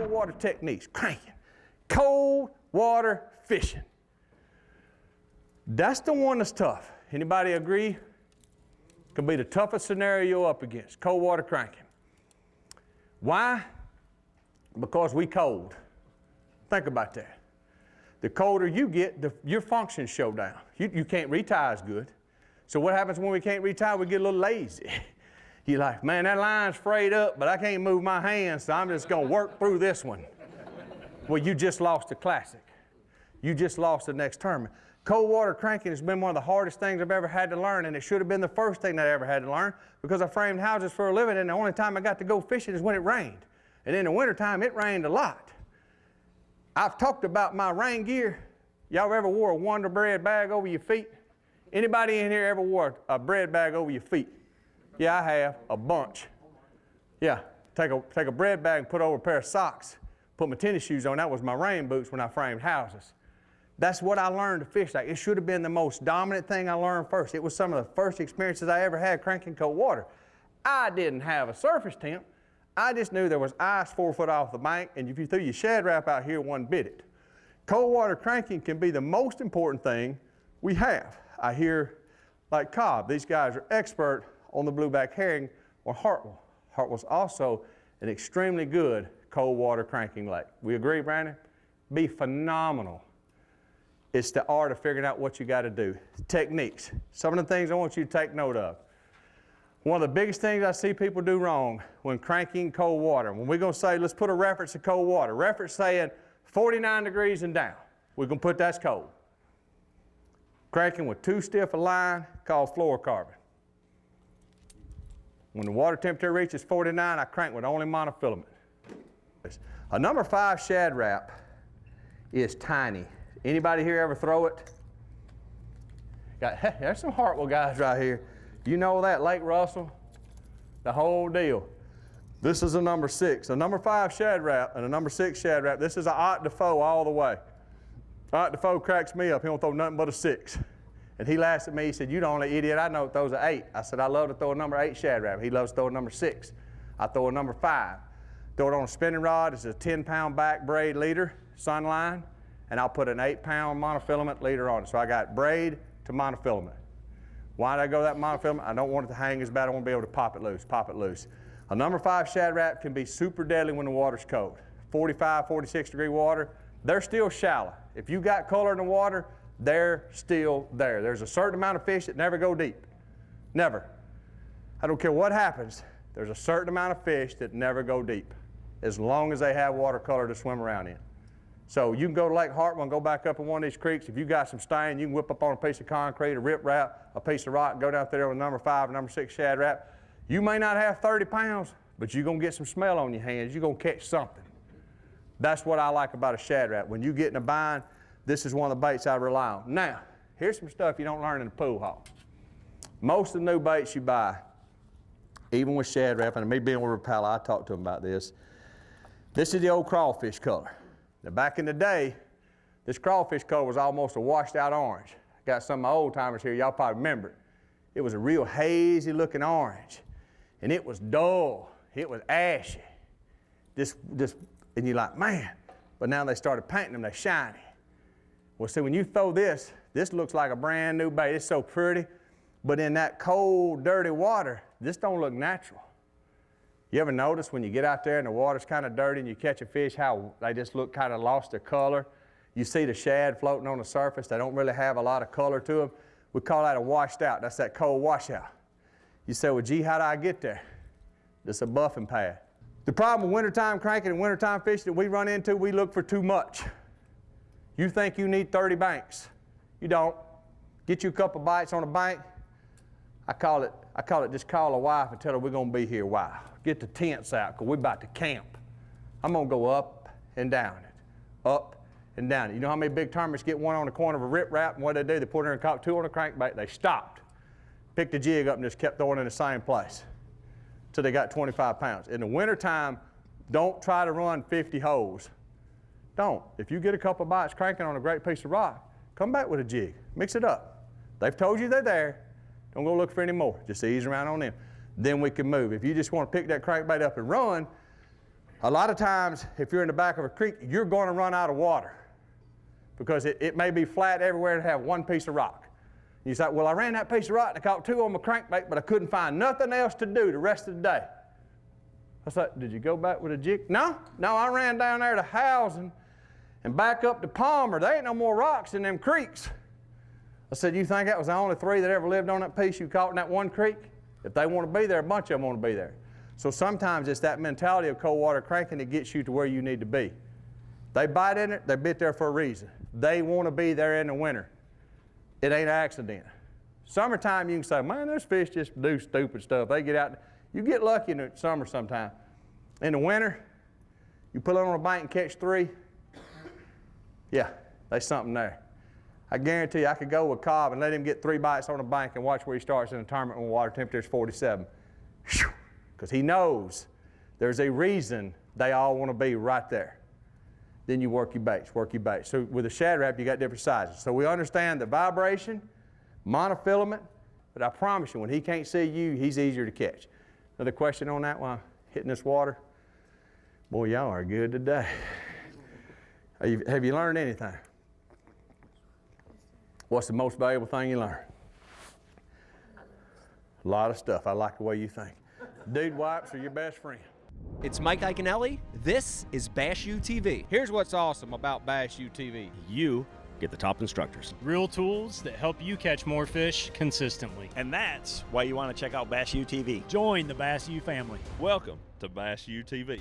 cold water techniques, cranking, cold water fishing. That's the one that's tough. Anybody agree? Could be the toughest scenario you're up against, cold water cranking. Why? Because we cold. Think about that. The colder you get, your functions show down. You can't retie as good. So what happens when we can't retie? We get a little lazy. You're like, man, that line's frayed up, but I can't move my hands, so I'm just going to work through this one. Well, you just lost the classic. You just lost the next tournament. Cold water cranking has been one of the hardest things I've ever had to learn, and it should have been the first thing that I ever had to learn because I framed houses for a living, and the only time I got to go fishing is when it rained. And in the wintertime, it rained a lot. I've talked about my rain gear. Y'all ever wore a Wonder Bread bag over your feet? Anybody in here ever wore a bread bag over your feet? Yeah, I have, a bunch. Yeah, take a bread bag and put over a pair of socks. Put my tennis shoes on. That was my rain boots when I framed houses. That's what I learned to fish like. It should have been the most dominant thing I learned first. It was some of the first experiences I ever had cranking cold water. I didn't have a surface temp. I just knew there was ice 4 foot off the bank, and if you threw your shad wrap out here, one bit it. Cold water cranking can be the most important thing we have. I hear, like Cobb, these guys are expert on the blueback herring or Hartwell. Hartwell's also an extremely good cold water cranking lake. We agree, Brandon? Be phenomenal. It's the art of figuring out what you got to do. Techniques. Some of the things I want you to take note of. One of the biggest things I see people do wrong when cranking cold water, when we're going to say, let's put a reference to cold water. Reference saying 49 degrees and down. We're going to put that's cold. Cranking with too stiff a line called fluorocarbon. When the water temperature reaches 49, I crank with only monofilament. A number 5 shad wrap is tiny. Anybody here ever throw it? There's some Hartwell guys right here. You know that, Lake Russell, the whole deal. This is a number 6, a number 5 shad wrap and a number 6 shad wrap. This is an Ott Defoe all the way. Ott Defoe cracks me up. He don't throw nothing but a 6. And he laughed at me. He said, "You the only idiot I know that throws an 8. I said, "I love to throw a number 8 shad wrap." He loves to throw a number 6. I throw a number 5. Throw it on a spinning rod. It's a 10-pound back braid leader, Sunline, and I'll put an 8-pound monofilament leader on it. So I got braid to monofilament. Why did I go that monofilament? I don't want it to hang as bad. I want to be able to pop it loose. A number 5 shad wrap can be super deadly when the water's cold. 45, 46 degree water, they're still shallow. If you got color in the water, they're still there. There's a certain amount of fish that never go deep. Never. I don't care what happens, there's a certain amount of fish that never go deep as long as they have watercolor to swim around in. So you can go to Lake Hartwell and go back up in one of these creeks. If you got some stain, you can whip up on a piece of concrete, a rip wrap, a piece of rock, go down there with number 5 and number 6 shad wrap. You may not have 30 pounds, but you're going to get some smell on your hands. You're going to catch something. That's what I like about a shad wrap. When you get in a bind, this is one of the baits I rely on. Now, here's some stuff you don't learn in the pool hall. Most of the new baits you buy, even with shad wrap, and me being with Rapala, I talked to them about this. This is the old crawfish color. Now, back in the day, this crawfish color was almost a washed out orange. I got some of my old timers here, y'all probably remember it. It was a real hazy looking orange, and it was dull. It was ashy. And you're like, man, but now they started painting them, they're shiny. Well, see, when you throw this looks like a brand new bait. It's so pretty, but in that cold, dirty water, this don't look natural. You ever notice when you get out there and the water's kind of dirty and you catch a fish, how they just look kind of lost their color? You see the shad floating on the surface. They don't really have a lot of color to them. We call that a washed out. That's that cold washout. You say, well, gee, how do I get there? It's a buffing pad. The problem with wintertime cranking and wintertime fishing that we run into, we look for too much. You think you need 30 banks. You don't. Get you a couple bites on a bank. I call it just call a wife and tell her we're going to be here a while. Get the tents out because we're about to camp. I'm going to go up and down it, up and down it. You know how many big tournaments get one on the corner of a rip wrap, and what they do? They put it in and caught 2 on a crankbait. They stopped, picked the jig up, and just kept throwing it in the same place until they got 25 pounds. In the wintertime, don't try to run 50 holes. Don't. If you get a couple bites cranking on a great piece of rock, come back with a jig. Mix it up. They've told you they're there. Don't go look for any more. Just ease around on them. Then we can move. If you just want to pick that crankbait up and run, A lot of times, if you're in the back of a creek, you're going to run out of water because it may be flat everywhere and have one piece of rock. You say, well, I ran that piece of rock and I caught 2 on my crankbait, but I couldn't find nothing else to do the rest of the day. I said, did you go back with a jig? No, I ran down there to Housing and back up to Palmer. There ain't no more rocks in them creeks. I said, you think that was the only 3 that ever lived on that piece you caught in that one creek? If they want to be there, a bunch of them want to be there. So sometimes it's that mentality of cold water cranking that gets you to where you need to be. They bite in it, they bit there for a reason. They want to be there in the winter. It ain't an accident. Summertime, you can say, man, those fish just do stupid stuff. They get out. You get lucky in the summer sometime. In the winter, you pull it on a bank and catch 3. Yeah, there's something there. I guarantee you I could go with Cobb and let him get 3 bites on a bank and watch where he starts in a tournament when water temperature is 47. Because he knows there's a reason they all want to be right there. Then you work your baits, work your baits. So with a shad rap, you got different sizes. So we understand the vibration, monofilament, but I promise you, when he can't see you, he's easier to catch. Another question on that while hitting this water? Boy, y'all are good today. Have you learned anything? What's the most valuable thing you learned? A lot of stuff. I like the way you think. Dude wipes are your best friend. It's Mike Iaconelli. This is Bass U TV. Here's what's awesome about Bass U TV. You get the top instructors. Real tools that help you catch more fish consistently. And that's why you want to check out Bass U TV. Join the Bass U family. Welcome to Bass U TV.